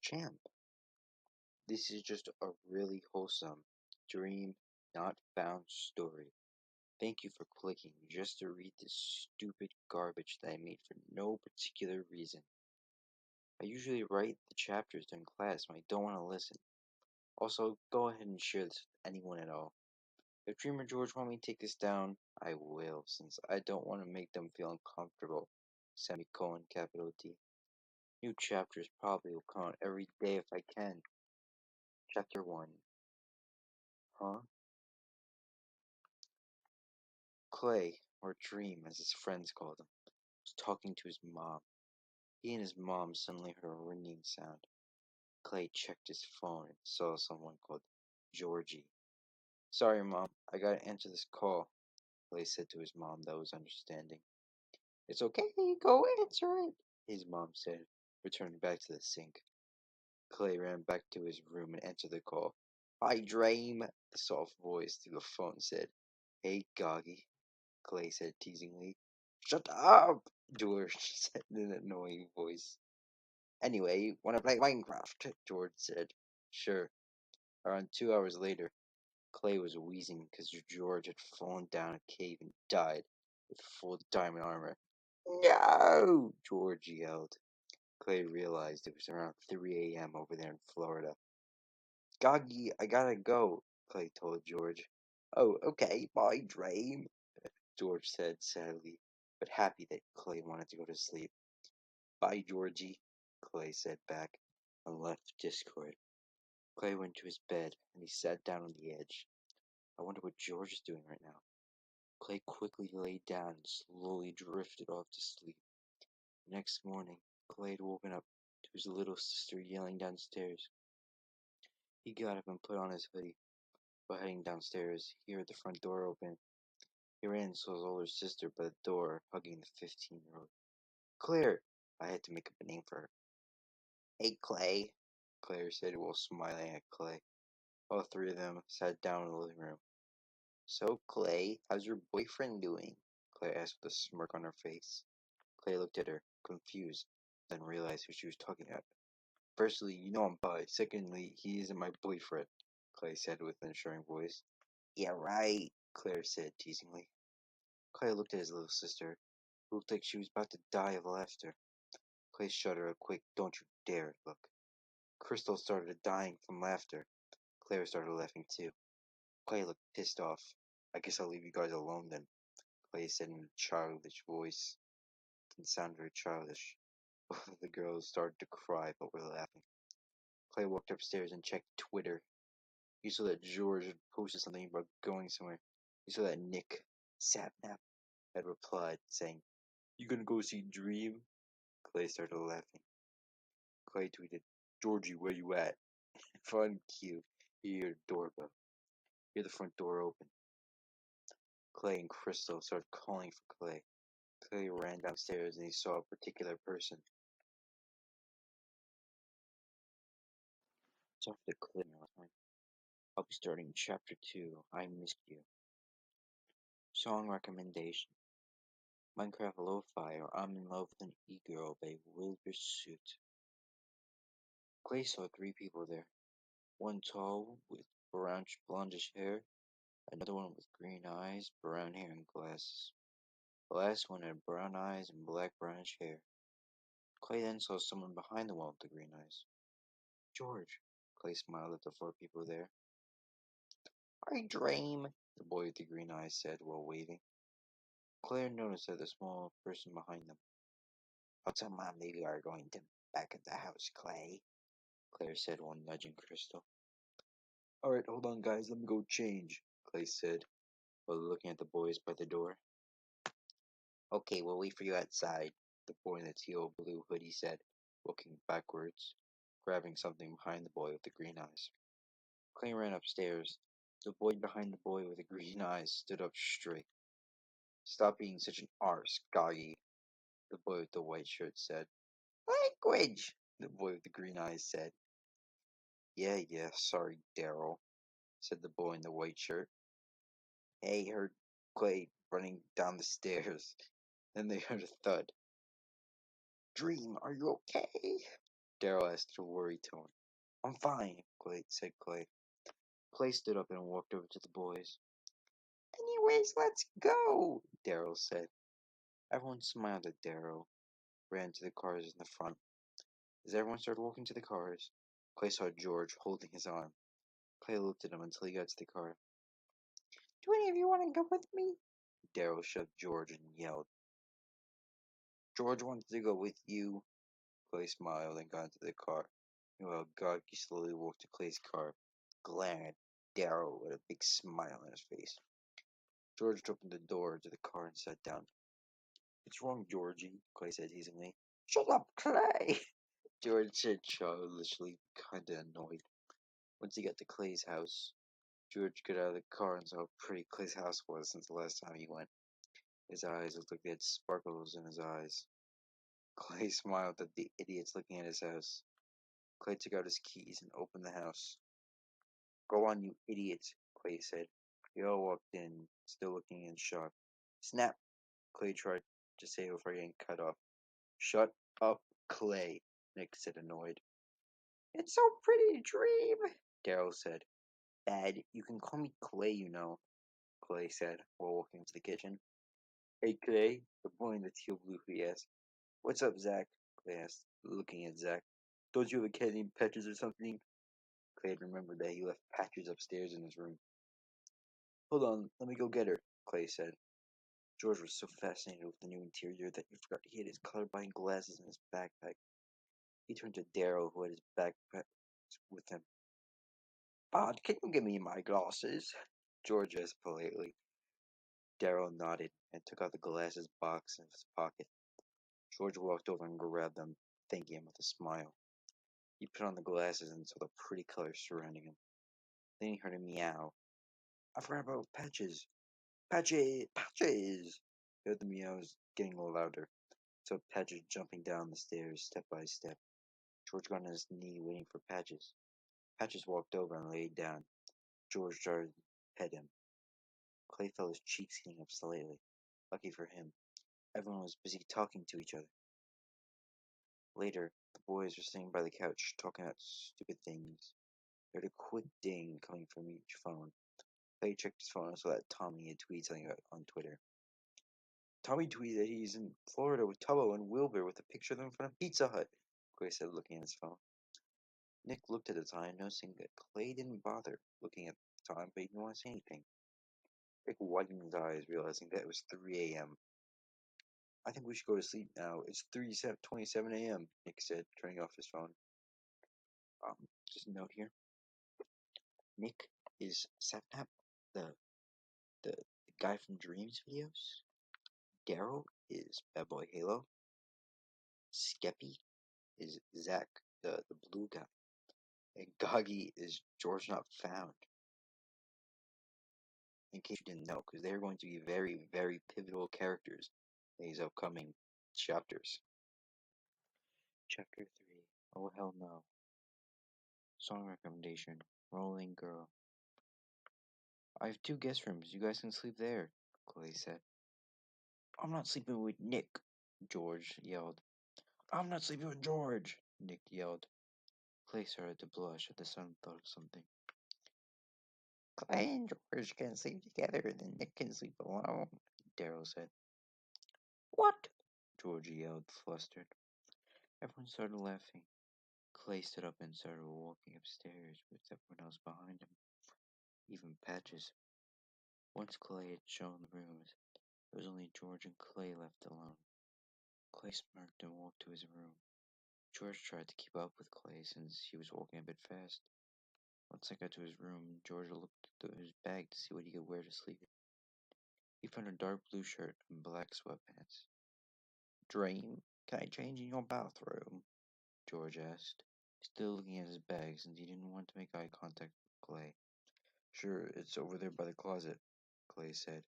champ. This is just a really wholesome, dream not found story. Thank you for clicking just to read this stupid garbage that I made for no particular reason. I usually write the chapters during class when I don't want to listen. Also, go ahead and share this with anyone at all. If Dreamer George want me to take this down, I will, since I don't want to make them feel uncomfortable. Semicolon capital D. New chapters probably will come out every day if I can. Chapter 1. Huh? Clay, or Dream as his friends called him, was talking to his mom. He and his mom suddenly heard a ringing sound. Clay checked his phone and saw someone called Georgie. Sorry, Mom, I gotta answer this call, Clay said to his mom that was understanding. It's okay, go answer it, his mom said, returning back to the sink. Clay ran back to his room and answered the call. Hi, Dream, the soft voice through the phone said. Hey, Goggy, Clay said teasingly. Shut up, George said in an annoying voice. Anyway, wanna play Minecraft? George said. Sure. Around 2 hours later, Clay was wheezing because George had fallen down a cave and died with full diamond armor. No! George yelled. Clay realized it was around 3 a.m. over there in Florida. Goggy, I gotta go, Clay told George. Oh, okay, bye, Dream, George said sadly, but happy that Clay wanted to go to sleep. Bye, Georgie, Clay said back, and left Discord. Clay went to his bed, and he sat down on the edge. I wonder what George is doing right now. Clay quickly lay down and slowly drifted off to sleep. The next morning, Clay had woken up to his little sister yelling downstairs. He got up and put on his hoodie. While heading downstairs, he heard the front door open. He ran and saw his older sister by the door, hugging the 15-year-old. Claire! I had to make up a name for her. Hey, Clay, Claire said while smiling at Clay. All three of them sat down in the living room. So, Clay, how's your boyfriend doing? Claire asked with a smirk on her face. Clay looked at her, confused, then realized who she was talking about. Firstly, you know I'm bi. Secondly, he isn't my boyfriend, Clay said with an assuring voice. Yeah, right, Claire said teasingly. Clay looked at his little sister, who looked like she was about to die of laughter. Clay shot her a quick, don't you dare look. Crystal started dying from laughter. Claire started laughing too. Clay looked pissed off. I guess I'll leave you guys alone then, Clay said in a childish voice. It didn't sound very childish. Both of the girls started to cry but were laughing. Clay walked upstairs and checked Twitter. He saw that George had posted something about going somewhere. He saw that Nick Sapnap had replied, saying, You gonna go see Dream? Clay started laughing. Clay tweeted, Georgie, where you at? Fun cue. He heard a doorbell. He heard the front door open. Clay and Crystal started calling for Clay. Clay ran downstairs and he saw a particular person. Sorry for the clipping last time. I'll be starting chapter 2. I missed you. Song recommendation. Minecraft Lo-Fi or I'm in Love with an E-Girl by Wilbur Suit. Clay saw three people there. One tall with brownish blondish hair, another one with green eyes, brown hair, and glasses. The last one had brown eyes and black brownish hair. Clay then saw someone behind the one with the green eyes. George, Clay smiled at the four people there. I dream, the boy with the green eyes said while waving. Claire noticed that the small person behind them. I'll tell Mom that you are going to back at the house, Clay, Claire said while nudging Crystal. Alright, hold on guys, let me go change, Clay said while looking at the boys by the door. Okay, we'll wait for you outside, the boy in the teal blue hoodie said, looking backwards, grabbing something behind the boy with the green eyes. Clay ran upstairs. The boy behind the boy with the green eyes stood up straight. Stop being such an arse, Goggy, the boy with the white shirt said. Language, the boy with the green eyes said. Yeah, sorry, Daryl, said the boy in the white shirt. They heard Clay running down the stairs. Then they heard a thud. Dream, are you okay? Daryl asked in a worried tone. I'm fine, said Clay. Clay stood up and walked over to the boys. Anyways, let's go, Daryl said. Everyone smiled at Daryl, ran to the cars in the front. As everyone started walking to the cars, Clay saw George holding his arm. Clay looked at him until he got to the car. Do any of you want to go with me? Daryl shoved George and yelled. George wanted to go with you. Clay smiled and got into the car. Meanwhile, Godky slowly walked to Clay's car, glaring at Daryl with a big smile on his face. George opened the door to the car and sat down. What's wrong, Georgie? Clay said teasingly. Shut up, Clay! George said childishly, kinda annoyed. Once he got to Clay's house, George got out of the car and saw how pretty Clay's house was since the last time he went. His eyes looked like they had sparkles in his eyes. Clay smiled at the idiots looking at his house. Clay took out his keys and opened the house. Go on, you idiots, Clay said. They all walked in, still looking in shock. Snap, Clay tried to say before getting cut off. Shut up, Clay, Nick said, annoyed. It's so pretty to dream, Daryl said. Bad, you can call me Clay, you know, Clay said while walking into the kitchen. Hey, Clay, the boy in the teal blue hoodie asked. What's up, Zach? Clay asked, looking at Zach. Don't you have a cat named Patches or something? Clay had remembered that he left Patches upstairs in his room. Hold on, let me go get her, Clay said. George was so fascinated with the new interior that he forgot he had his colorblind glasses in his backpack. He turned to Daryl, who had his backpack with him. Bud, can you give me my glasses? George asked politely. Daryl nodded and took out the glasses box in his pocket. George walked over and grabbed them, thanking him with a smile. He put on the glasses and saw the pretty colors surrounding him. Then he heard a meow. I forgot about Patches. Patches! Patches! He heard the meows getting louder. So Patches jumping down the stairs step by step. George got on his knee waiting for Patches. Patches walked over and laid down. George started to pet him. Clay felt his cheeks heating up slightly. Lucky for him, everyone was busy talking to each other. Later, the boys were sitting by the couch talking about stupid things. They heard a quick ding coming from each phone. Clay checked his phone and saw that Tommy had tweeted something about on Twitter. Tommy tweeted that he's in Florida with Tubbo and Wilbur with a picture of them in front of Pizza Hut, Clay said, looking at his phone. Nick looked at the time, noticing that Clay didn't bother looking at the time, but he didn't want to say anything. Nick widened his eyes, realizing that it was 3 a.m. I think we should go to sleep now. It's 3:27 a.m., Nick said, turning off his phone. Just a note here. Nick is Sapnap, the, the guy from Dreams videos. Daryl is Bad Boy Halo. Skeppy is Zach, the blue guy. And Goggy is George Not Found. In case you didn't know, because they're going to be very, very pivotal characters in these upcoming chapters. Chapter 3. Oh Hell No. Song recommendation. Rolling Girl. I have 2 guest rooms. You guys can sleep there, Clay said. I'm not sleeping with Nick, George yelled. I'm not sleeping with George, Nick yelled. Clay started to blush at the sudden thought of something. Clay and George can sleep together, then Nick can sleep alone, Daryl said. What? George yelled, flustered. Everyone started laughing. Clay stood up and started walking upstairs with everyone else behind him, even Patches. Once Clay had shown the rooms, there was only George and Clay left alone. Clay smirked and walked to his room. George tried to keep up with Clay since he was walking a bit fast. Once I got to his room, George looked through his bag to see what he could wear to sleep. He found a dark blue shirt and black sweatpants. Dream, can I change in your bathroom? George asked, still looking at his bag since he didn't want to make eye contact with Clay. Sure, it's over there by the closet, Clay said,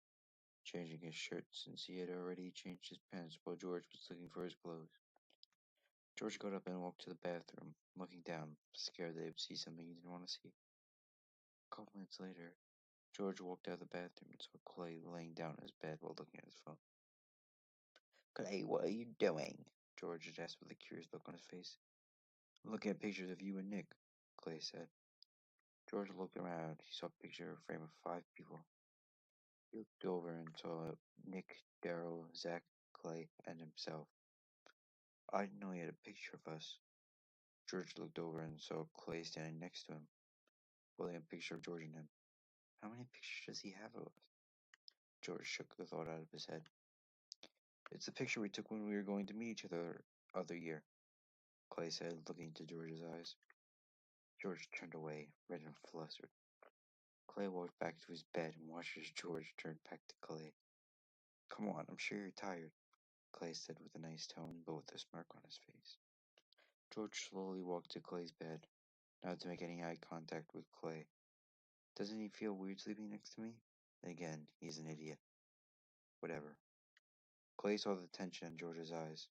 changing his shirt since he had already changed his pants while George was looking for his clothes. George got up and walked to the bathroom, looking down, scared that he would see something he didn't want to see. A couple minutes later, George walked out of the bathroom and saw Clay laying down on his bed while looking at his phone. Clay, what are you doing? George asked with a curious look on his face. Looking at pictures of you and Nick, Clay said. George looked around. He saw a picture frame of 5 people. He looked over and saw Nick, Daryl, Zach, Clay, and himself. I didn't know he had a picture of us. George looked over and saw Clay standing next to him, holding a picture of George and him. How many pictures does he have of us? George shook the thought out of his head. It's the picture we took when we were going to meet each other year, Clay said, looking into George's eyes. George turned away, red and flustered. Clay walked back to his bed and watched as George turned back to Clay. Come on, I'm sure you're tired, Clay said with a nice tone, but with a smirk on his face. George slowly walked to Clay's bed, not to make any eye contact with Clay. Doesn't he feel weird sleeping next to me? Again, he's an idiot. Whatever. Clay saw the tension in George's eyes.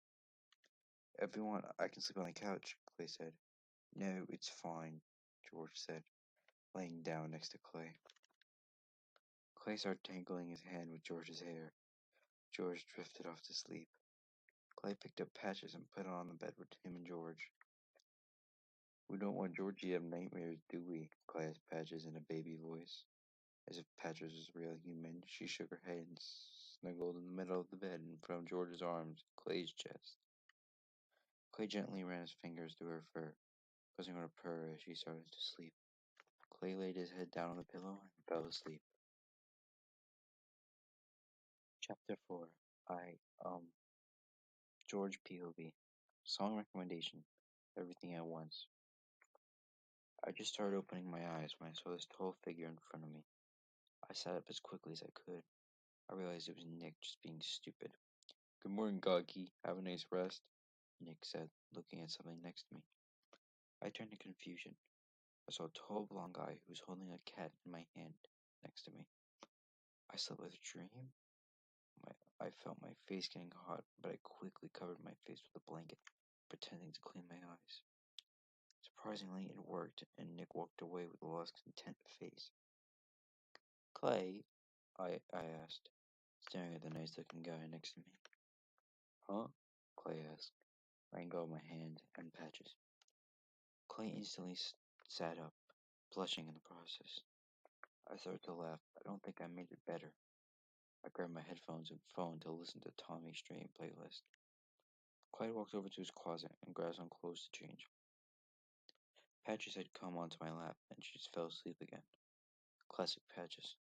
If you want, I can sleep on the couch, Clay said. No, it's fine, George said, laying down next to Clay. Clay started tangling his hand with George's hair. George drifted off to sleep. Clay picked up Patches and put it on the bed with him and George. We don't want Georgie to have nightmares, do we? Clay asked Patches in a baby voice. As if Patches was a real human, she shook her head and snuggled in the middle of the bed in front of George's arms, Clay's chest. Clay gently ran his fingers through her fur, causing her to purr as she started to sleep. Clay laid his head down on the pillow and fell asleep. Chapter 4. George POV. Song recommendation. Everything at Once. I just started opening my eyes when I saw this tall figure in front of me. I sat up as quickly as I could. I realized it was Nick just being stupid. Good morning, Goggy. Have a nice rest, Nick said, looking at something next to me. I turned in confusion. I saw a tall blond guy who was holding a cat in my hand next to me. I slept with a dream? I felt my face getting hot, but I quickly covered my face with a blanket, pretending to clean my eyes. Surprisingly, it worked, and Nick walked away with a lost content face. Clay? I asked, staring at the nice-looking guy next to me. Huh? Clay asked, letting go of my hand and Patches. Clay instantly sat up, blushing in the process. I started to laugh. I don't think I made it better. I grabbed my headphones and phone to listen to Tommy's Stream playlist. Clay walked over to his closet and grabbed some clothes to change. Patches had come onto my lap, and she just fell asleep again. Classic Patches.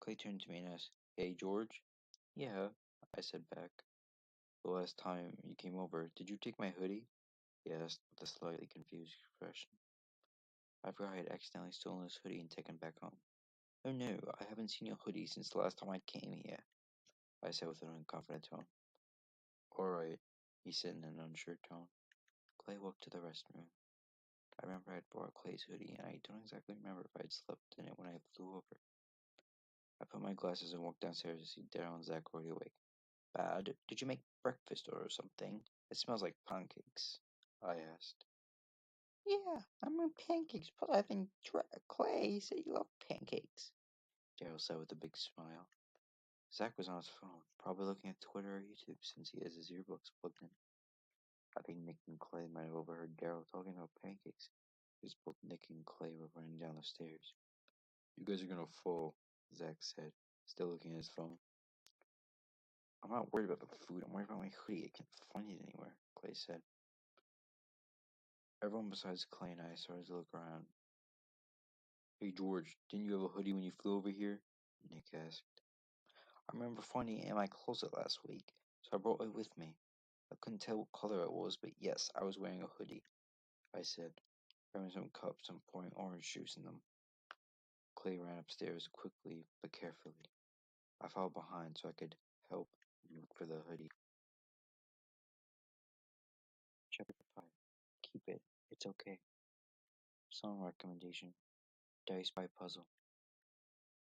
Clay turned to me and asked, Hey, George? Yeah, I said back. The last time you came over, did you take my hoodie? He asked with a slightly confused expression. I forgot I had accidentally stolen his hoodie and taken it back home. Oh no, I haven't seen your hoodie since the last time I came here, I said with an unconfident tone. Alright, he said in an unsure tone. Clay walked to the restroom. I remember I had brought Clay's hoodie, and I don't exactly remember if I had slept in it when I flew over. I put my glasses and walked downstairs to see Daryl and Zach already awake. Did you make breakfast or something? It smells like pancakes, I asked. Yeah, I made pancakes, but I think Clay said you love pancakes, Daryl said with a big smile. Zach was on his phone, probably looking at Twitter or YouTube since he has his earbuds plugged in. I think Nick and Clay might have overheard Daryl talking about pancakes, because both Nick and Clay were running down the stairs. You guys are gonna fall, Zach said, still looking at his phone. I'm not worried about the food, I'm worried about my hoodie. I can't find it anywhere, Clay said. Everyone besides Clay and I started to look around. Hey George, didn't you have a hoodie when you flew over here? Nick asked. I remember finding it in my closet last week, so I brought it with me. I couldn't tell what color it was, but yes, I was wearing a hoodie, I said, grabbing some cups and pouring orange juice in them. Clay ran upstairs quickly but carefully. I followed behind so I could help look for the hoodie. Chapter 5. Keep it. It's okay. Song recommendation. Dice by Puzzle.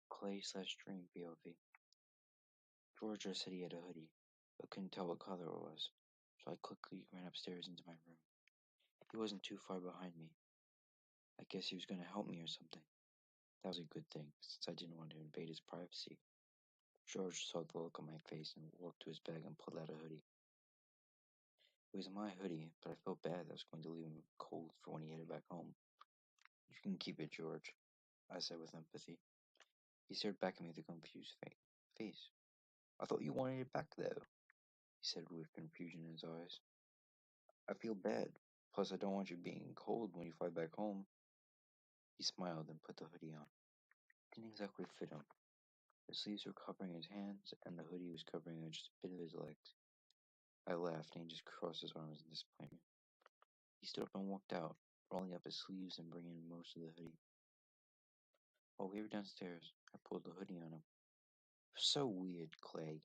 Clay/Dream POV. Georgia said he had a hoodie, but couldn't tell what color it was, so I quickly ran upstairs into my room. He wasn't too far behind me. I guess he was going to help me or something. That was a good thing, since I didn't want to invade his privacy. George saw the look on my face and walked to his bag and pulled out a hoodie. It was my hoodie, but I felt bad that I was going to leave him cold for when he headed back home. You can keep it, George, I said with empathy. He stared back at me with a confused face. I thought you wanted it back, though, he said with confusion in his eyes. I feel bad. Plus, I don't want you being cold when you fly back home. He smiled and put the hoodie on. It didn't exactly fit him. The sleeves were covering his hands, and the hoodie was covering just a bit of his legs. I laughed, and he just crossed his arms in disappointment. He stood up and walked out, rolling up his sleeves and bringing in most of the hoodie. While we were downstairs, I pulled the hoodie on him. So weird, Clay,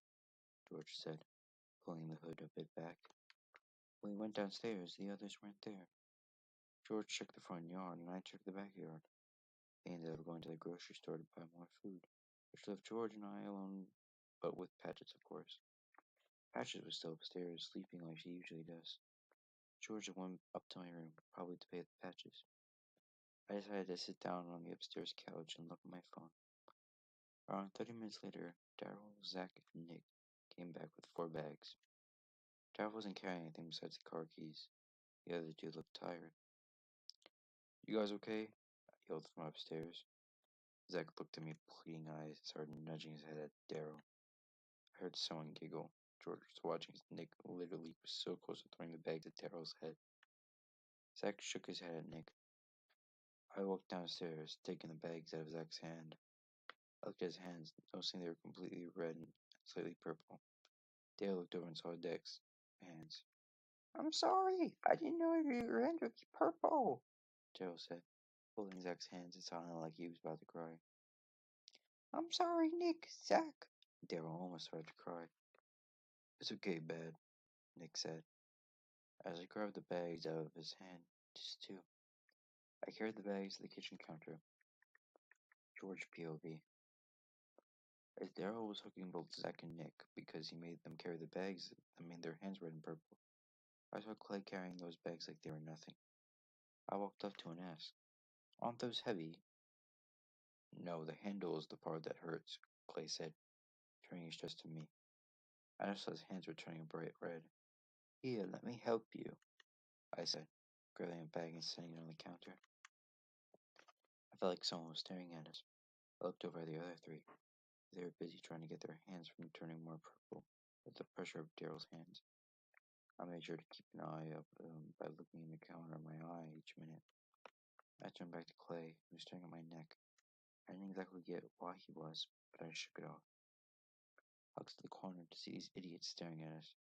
George said, pulling the hood a bit back. When we went downstairs, the others weren't there. George checked the front yard, and I checked the backyard. They ended up going to the grocery store to buy more food, which left George and I alone, but with Patches, of course. Patches was still upstairs, sleeping like she usually does. George went up to my room, probably to pay the Patches. I decided to sit down on the upstairs couch and look at my phone. Around 30 minutes later, Daryl, Zach, and Nick came back with 4 bags. Daryl wasn't carrying anything besides the car keys. The other 2 looked tired. You guys okay? I yelled from upstairs. Zach looked at me with pleading eyes and started nudging his head at Daryl. I heard someone giggle. George was watching as Nick literally was so close to throwing the bags at Daryl's head. Zach shook his head at Nick. I walked downstairs, taking the bags out of Zach's hand. I looked at his hands, noticing they were completely red and slightly purple. Dale looked over and saw Dick's hands. I'm sorry, I didn't know your hands would be purple, Daryl said, holding Zach's hands and sounding like he was about to cry. I'm sorry, Nick, Zach. Daryl almost started to cry. It's okay, Bad, Nick said, as I grabbed the bags out of his hand, just 2. I carried the bags to the kitchen counter. George POV. As Daryl was hooking both Zach and Nick because he made them carry the bags that made their hands red and purple, I saw Clay carrying those bags like they were nothing. I walked up to and asked, Aren't those heavy? No, the handle is the part that hurts, Clay said, turning his chest to me. I noticed his hands were turning bright red. Here, let me help you, I said, grabbing a bag and setting it on the counter. I felt like someone was staring at us. I looked over at the other 3. They were busy trying to get their hands from turning more purple with the pressure of Daryl's hands. I made sure to keep an eye up by looking in the counter of my eye each minute. I turned back to Clay, who was staring at my neck. I didn't exactly get why he was, but I shook it off. I looked to the corner to see these idiots staring at us.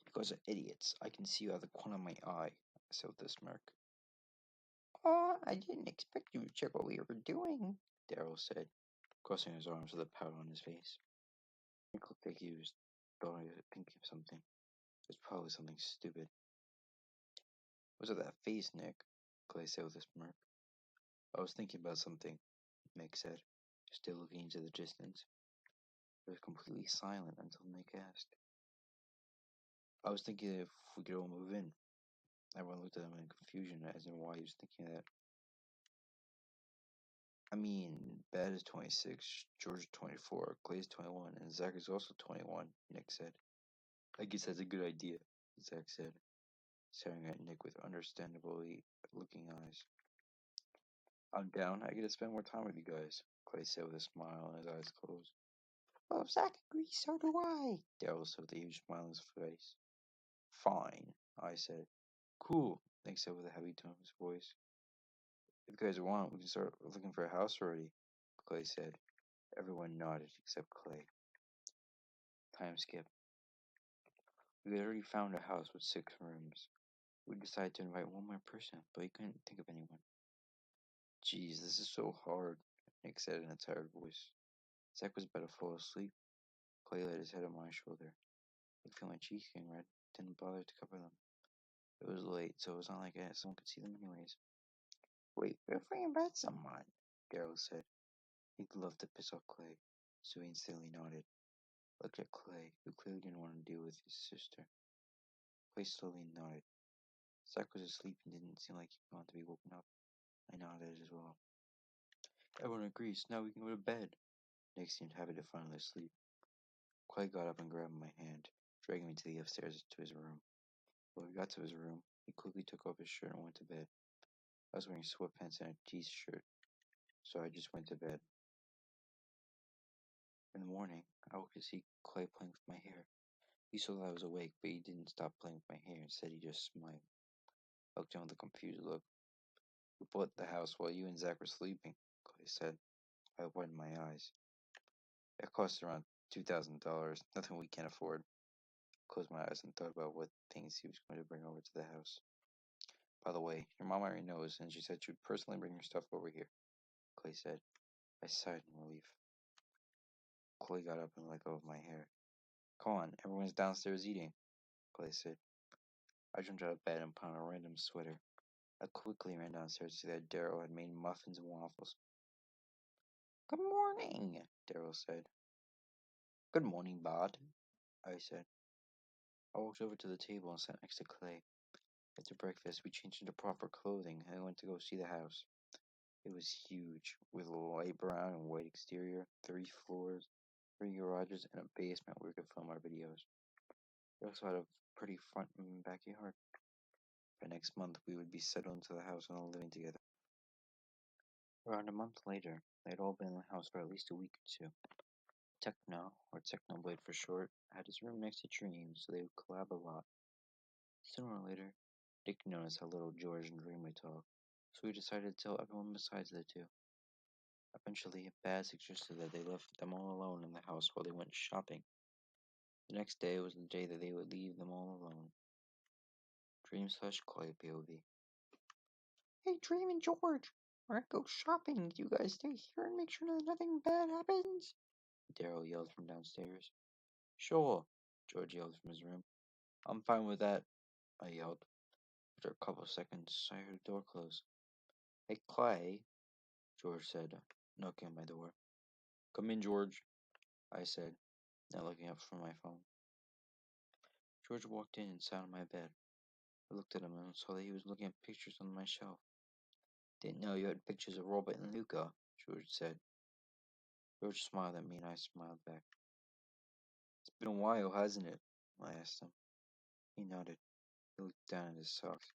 You guys are idiots. I can see you out of the corner of my eye, I said with a smirk. Oh, I didn't expect you to check what we were doing, Daryl said, crossing his arms with a pout on his face. Nick looked like he was thinking of something. It was probably something stupid. What's with that face, Nick? Clay said with a smirk. I was thinking about something, Nick said, still looking into the distance. It was completely silent until Nick asked. I was thinking if we could all move in. Everyone looked at him in confusion as in why he was thinking that. I mean, Bad is 26, George is 24, Clay is 21, and Zach is also 21, Nick said. I guess that's a good idea, Zach said, staring at Nick with understandably looking eyes. I'm down. I get to spend more time with you guys, Clay said with a smile and his eyes closed. Well, if Zach agrees, so do I, Daryl said with a huge smile on his face. Fine, I said. Cool, Nick said with a heavy tone in his voice. If you guys want, we can start looking for a house already, Clay said. Everyone nodded except Clay. Time skip. We had already found a house with 6 rooms. We decided to invite one more person, but we couldn't think of anyone. Geez, this is so hard, Nick said in a tired voice. Zach was about to fall asleep. Clay laid his head on my shoulder. I could feel my cheeks getting red. Didn't bother to cover them. It was late, so it was not like someone could see them anyways. Wait, what if we invite someone? Daryl said. He'd love to piss off Clay, so he instantly nodded. Looked at Clay, who clearly didn't want to deal with his sister. Clay slowly nodded. Zach was asleep and didn't seem like he wanted to be woken up. I nodded as well. Everyone agrees. Now we can go to bed. Nick seemed happy to finally sleep. Clay got up and grabbed my hand. dragging me to the upstairs to his room. When we got to his room, he quickly took off his shirt and went to bed. I was wearing sweatpants and a t-shirt, so I just went to bed. In the morning, I woke to see Clay playing with my hair. He saw that I was awake, but he didn't stop playing with my hair. Instead, he just smiled. I looked down with a confused look. "We bought the house while you and Zach were sleeping," Clay said. I widened my eyes. "It cost around $2,000, nothing we can't afford." I closed my eyes and thought about what things he was going to bring over to the house. "By the way, your mom already knows, and she said she'd personally bring your stuff over here," Clay said. I sighed in relief. Clay got up and let go of my hair. "Come on, everyone's downstairs eating," Clay said. I jumped out of bed and put on a random sweater. I quickly ran downstairs to see that Daryl had made muffins and waffles. "Good morning," Daryl said. "Good morning, Bud," I said. I walked over to the table and sat next to Clay. After breakfast, we changed into proper clothing and went to go see the house. It was huge, with a light brown and white exterior, 3 floors, 3 garages, and a basement where we could film our videos. We also had a pretty front and backyard. By next month, we would be settled into the house and all living together. Around a month later, they had all been in the house for at least a week or two. Techno, or Technoblade for short, had his room next to Dream, so they would collab a lot. Sooner or later, Dick noticed how little George and Dream would talk, so he decided to tell everyone besides the two. Eventually, Baz suggested that they left them all alone in the house while they went shopping. The next day was the day that they would leave them all alone. Dream / Clay POV. "Hey, Dream and George, we're gonna go shopping. You guys stay here and make sure that nothing bad happens," Daryl yelled from downstairs. "Sure," George yelled from his room. "I'm fine with that," I yelled. After a couple of seconds, I heard a door close. "Hey, Clay," George said, knocking on my door. "Come in, George," I said, not looking up from my phone. George walked in and sat on my bed. I looked at him and saw that he was looking at pictures on my shelf. "Didn't know you had pictures of Robert and Luca," George said. George smiled at me and I smiled back. "It's been a while, hasn't it?" I asked him. He nodded. He looked down at his socks.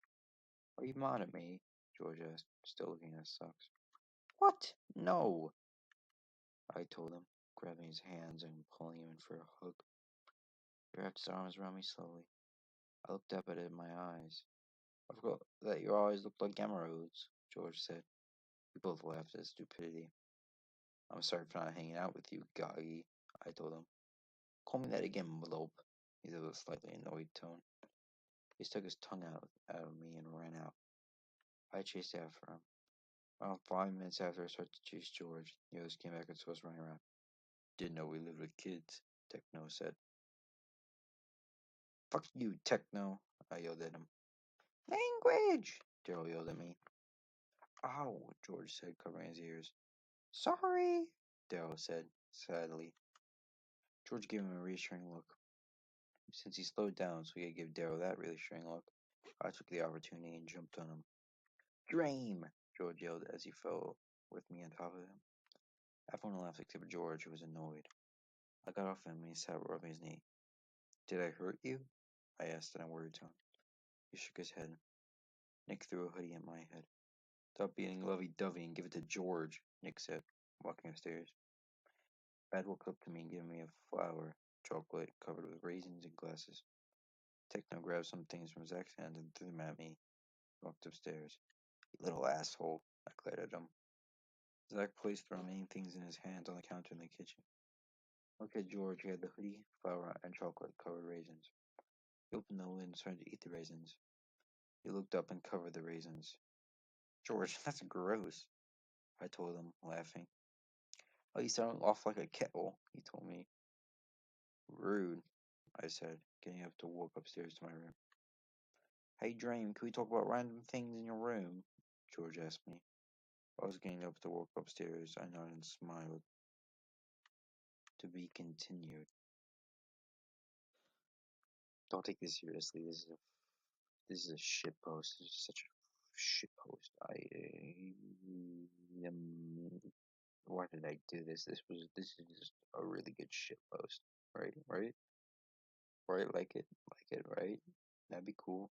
"Are you mad at me?" George asked, still looking at his socks. "What? No," I told him, grabbing his hands and pulling him in for a hug. He wrapped his arms around me slowly. I looked up at it in my eyes. "I forgot that your eyes looked like emeralds," George said. We both laughed at his stupidity. "I'm sorry for not hanging out with you, Goggy," I told him. "Call me that again, Blope," he said with a slightly annoyed tone. He stuck his tongue out at me and ran out. I chased after him. Around 5 minutes after I started to chase George, the others came back and saw us running around. "Didn't know we lived with kids," Techno said. "Fuck you, Techno," I yelled at him. "Language!" Daryl yelled at me. "Ow," George said, covering his ears. "Sorry," Daryl said, sadly. George gave him a reassuring look. Since he slowed down so he could give Daryl that reassuring look, I took the opportunity and jumped on him. "Dream!" George yelled as he fell with me on top of him. Everyone laughed except George, who was annoyed. I got off him and he sat rubbing his knee. "Did I hurt you?" I asked in a worried tone. He shook his head. Nick threw a hoodie at my head. "Stop being lovey-dovey and give it to George," Nick said, walking upstairs. Brad walked up to me and gave me a flower, chocolate covered with raisins and glasses. Techno grabbed some things from Zach's hands and threw them at me. He walked upstairs. "You little asshole," I glared at him. Zach placed the remaining things in his hands on the counter in the kitchen. Look at George. He had the hoodie, flour, and chocolate-covered raisins. He opened the lid and started to eat the raisins. He looked up and covered the raisins. "George, that's gross," I told him, laughing. "Oh, you sound off like a kettle," he told me. "Rude," I said, getting up to walk upstairs to my room. "Hey, Dream, can we talk about random things in your room?" George asked me. I was getting up to walk upstairs. I nodded and smiled. To be continued. Don't take this seriously. This is a shit post. This is such a shit post. Why did I do this? This is just a really good shit post. Right? right? Like it, right? That'd be cool.